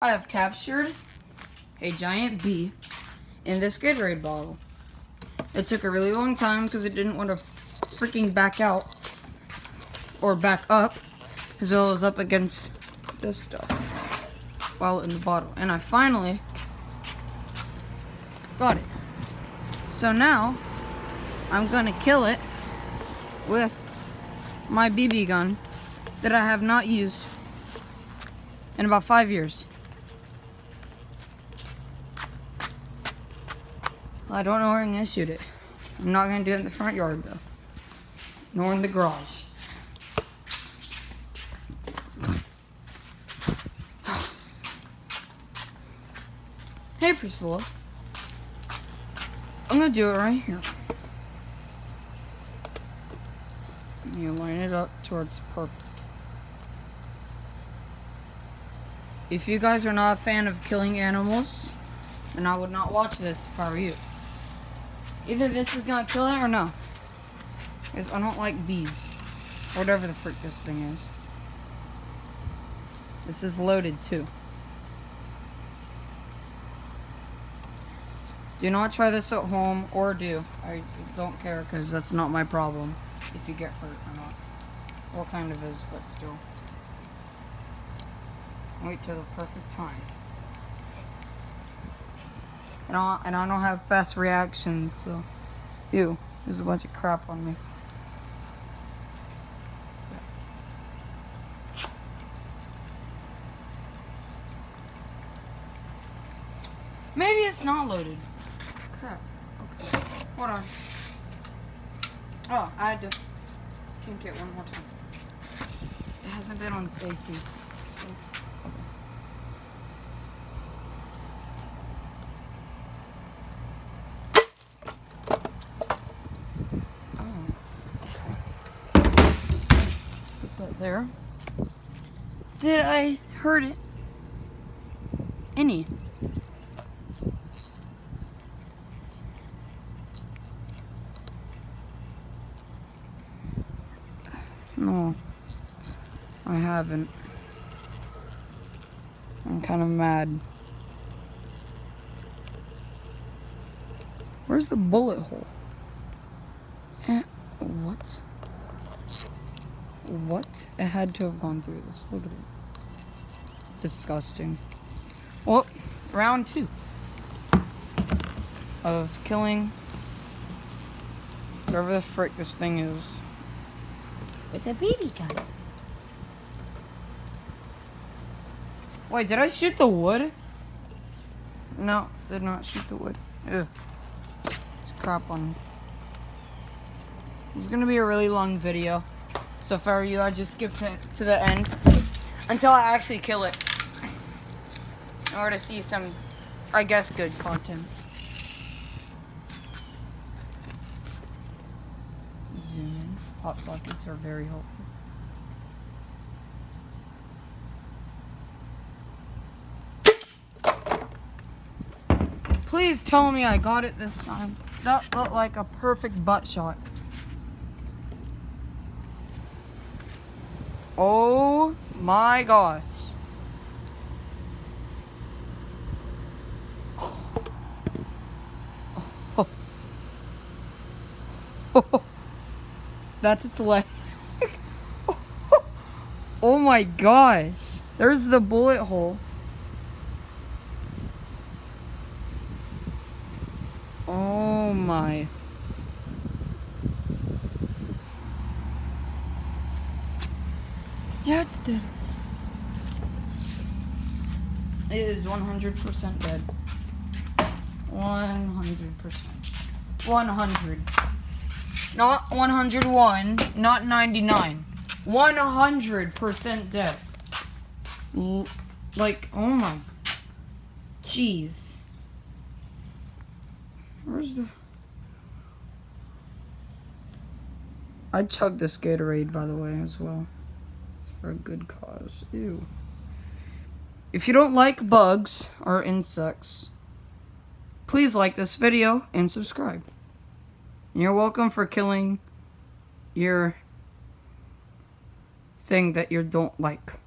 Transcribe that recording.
I have captured a giant bee in this Gatorade bottle. It took a really long time because it didn't want to freaking back out or back up because it was up against this stuff while in the bottle. And I finally got it. So now I'm gonna kill it with my BB gun that I have not used in about 5 years. I don't know where I'm gonna shoot it. I'm not gonna do it in the front yard though, nor in the garage. Hey Priscilla, I'm gonna do it right here. You line it up towards perfect. If you guys are not a fan of killing animals, then I would not watch this if I were you. Either this is gonna kill it or no. Because I don't like bees. Whatever the frick this thing is. This is loaded too. Do not try this at home, or do. I don't care because that's not my problem if you get hurt or not. Well, kind of is, but still. Wait till the perfect time. And I don't have fast reactions, so ew, there's a bunch of crap on me. Maybe it's not loaded. Crap. Okay. Hold on. Oh, I had to kink it one more time. It hasn't been on safety. So. There. Did I hurt it? Any? No, I haven't. I'm kind of mad. Where's the bullet hole? What? What? It had to have gone through this. Look at it. Disgusting. Well, round 2 of killing whatever the frick this thing is with a BB gun. Wait, did I shoot the wood? No, did not shoot the wood. Ugh. It's crap on me. It's gonna be a really long video. So if I were you, I'd just skip to the end until I actually kill it in order to see some, I guess, good content. Zoom in. Pop sockets are very helpful. Please tell me I got it this time. That looked like a perfect butt shot. Oh my gosh. That's its leg. Oh my gosh. There's the bullet hole. Oh my. Yeah, it's dead. It is 100% dead. 100%. 100. Not 101, not 99. 100% dead. Like, oh my. Jeez. Where's the... I'd chug this Gatorade, by the way, as well. For a good cause. Ew. If you don't like bugs or insects, please like this video and subscribe. You're welcome for killing your thing that you don't like.